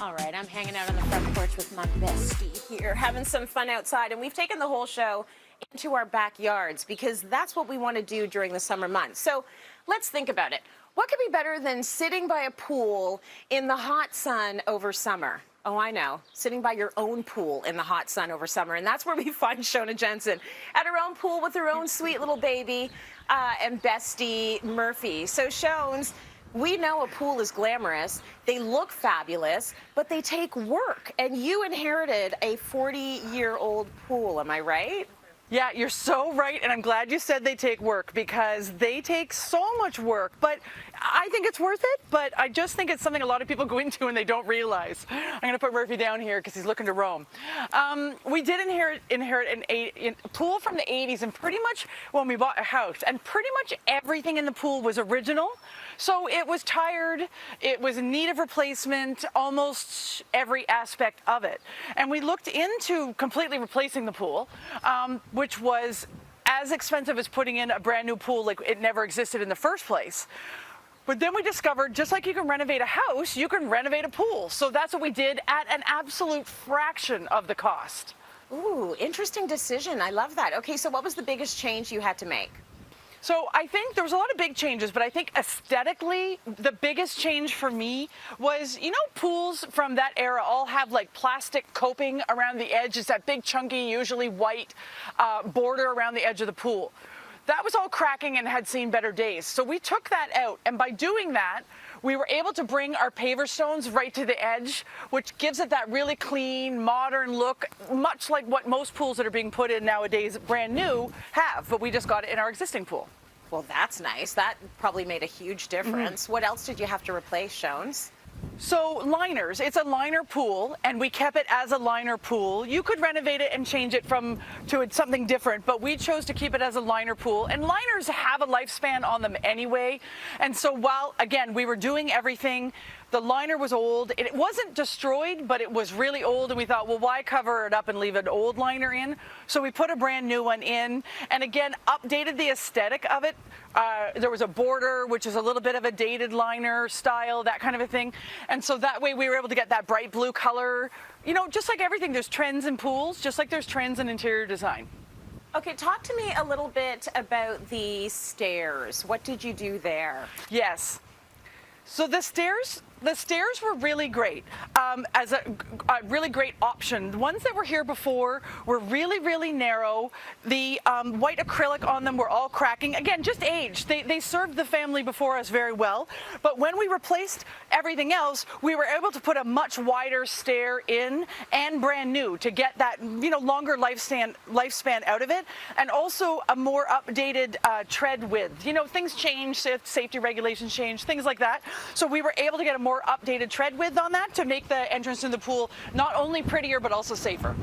All right, I'm hanging out on the front porch with my bestie here, having some fun outside, and we've taken the whole show into our backyards because that's what we want to do during the summer months. So let's think about it. What could be better than sitting by a pool in the hot sun over summer? Oh, I know, sitting by your own pool in the hot sun over summer, and that's where we find Shoana Jensen at her own pool with her own sweet little baby and bestie Murphy. So Shones, we know a pool is glamorous, they look fabulous, but they take work. And you inherited a 40-year-old pool, am I right? Yeah, you're so right, and I'm glad you said they take work because they take so much work, but I think it's worth it, but I just think it's something a lot of people go into and they don't realize. I'm going to put Murphy down here because he's looking to roam. We did inherit a pool from the 80s, and pretty much when we bought a house, and pretty much everything in the pool was original. So it was tired, it was in need of replacement, almost every aspect of it. And we looked into completely replacing the pool, which was as expensive as putting in a brand new pool, like it never existed in the first place. But then we discovered, just like you can renovate a house, you can renovate a pool. So that's what we did at an absolute fraction of the cost. Ooh, interesting decision. I love that. Okay, so what was the biggest change you had to make? So I think there was a lot of big changes, but I think aesthetically, the biggest change for me was, you know, pools from that era all have like plastic coping around the edge. It's that big, chunky, usually white border around the edge of the pool. That was all cracking and had seen better days. So we took that out, and by doing that, we were able to bring our paver stones right to the edge, which gives it that really clean, modern look, much like what most pools that are being put in nowadays, brand new, have, but we just got it in our existing pool. Well, that's nice. That probably made a huge difference. What else did you have to replace, Shones? So liners, it's a liner pool, and we kept it as a liner pool. You could renovate it and change it to something different, but we chose to keep it as a liner pool. And liners have a lifespan on them anyway. And so while, again, we were doing everything, the liner was old. It wasn't destroyed, but it was really old, and we thought, well, why cover it up and leave an old liner in? So we put a brand new one in, and again, updated the aesthetic of it. There was a border, which is a little bit of a dated liner style, that kind of a thing. And so that way we were able to get that bright blue color. You know, just like everything, there's trends in pools, just like there's trends in interior design. Okay, talk to me a little bit about the stairs. What did you do there? Yes. So the stairs were really great as a really great option. The ones that were here before were really, really narrow. The white acrylic on them were all cracking. Again, just age. They served the family before us very well. But when we replaced everything else, we were able to put a much wider stair in and brand new to get that, you know, longer lifespan out of it, and also a more updated tread width. You know, things change, safety regulations change, things like that. So we were able to get a more updated tread width on that to make the entrance to the pool not only prettier but also safer.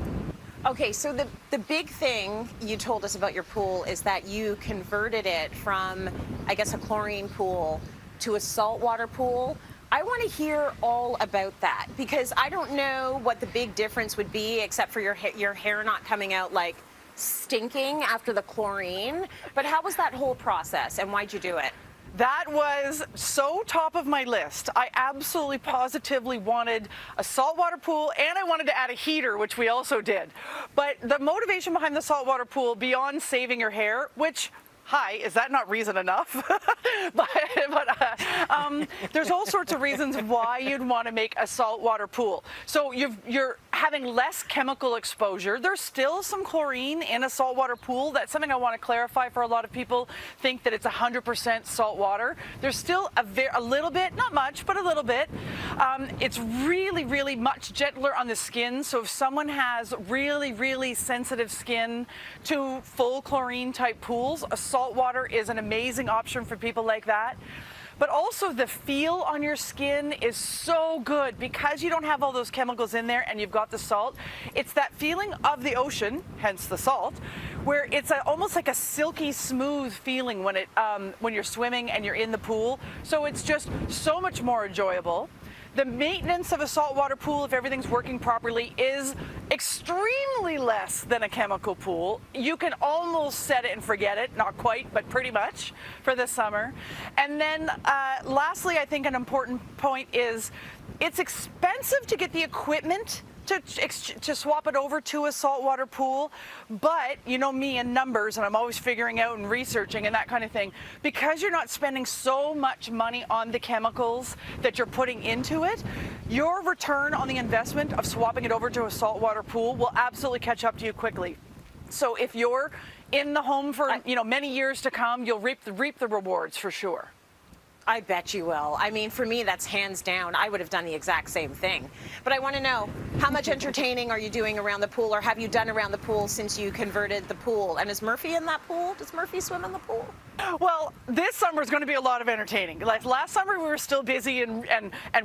Okay, so the big thing you told us about your pool is that you converted it from, I guess, a chlorine pool to a saltwater pool. I want to hear all about that because I don't know what the big difference would be except for your hair not coming out like stinking after the chlorine. But how was that whole process and why'd you do it? That was so top of my list. I absolutely positively wanted a saltwater pool, and I wanted to add a heater, which we also did. But the motivation behind the saltwater pool, beyond saving your hair, which, hi, is that not reason enough? There's all sorts of reasons why you'd want to make a saltwater pool. So you're having less chemical exposure. There's still some chlorine in a saltwater pool. That's something I want to clarify for a lot of people think that it's 100% salt water. There's still a little bit, not much, but a little bit. It's really, really much gentler on the skin. So if someone has really, really sensitive skin to full chlorine type pools, a saltwater is an amazing option for people like that. But also the feel on your skin is so good because you don't have all those chemicals in there and you've got the salt. It's that feeling of the ocean, hence the salt, where it's almost like a silky smooth feeling when you're swimming and you're in the pool. So it's just so much more enjoyable. The maintenance of a saltwater pool, if everything's working properly, is extremely less than a chemical pool. You can almost set it and forget it, not quite, but pretty much for the summer. And then lastly, I think an important point is It's expensive to get the equipment to swap it over to a saltwater pool, but you know me and numbers, and I'm always figuring out and researching and that kind of thing. Because you're not spending so much money on the chemicals that you're putting into it, your return on the investment of swapping it over to a saltwater pool will absolutely catch up to you quickly. So if you're in the home for many years to come, you'll reap the rewards for sure. I bet you will. I mean, for me, that's hands down. I would have done the exact same thing. But I want to know, how much entertaining are you doing around the pool, or have you done around the pool since you converted the pool? And is Murphy in that pool? Does Murphy swim in the pool? Well, this summer is going to be a lot of entertaining. Like last summer, we were still busy and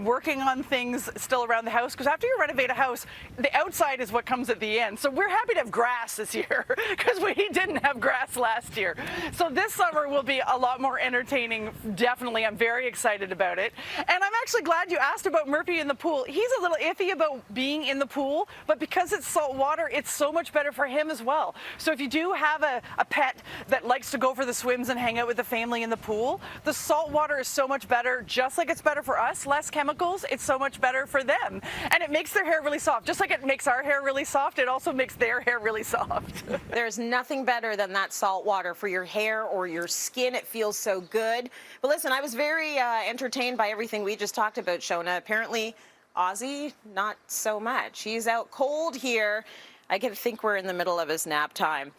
working on things still around the house, because after you renovate a house, the outside is what comes at the end. So we're happy to have grass this year because we didn't have grass last year. So this summer will be a lot more entertaining, definitely. I'm very excited about it. And I'm actually glad you asked about Murphy in the pool. He's a little iffy about being in the pool, but because it's salt water, it's so much better for him as well. So if you do have a pet that likes to go for the swims and hang out with the family in the pool, the salt water is so much better. Just like it's better for us, less chemicals, it's so much better for them. And it makes their hair really soft. Just like it makes our hair really soft, it also makes their hair really soft. There's nothing better than that salt water for your hair or your skin. It feels so good. But listen, I was very entertained by everything we just talked about, Shoana. Apparently, Ozzy, not so much. He's out cold here. I think we're in the middle of his nap time.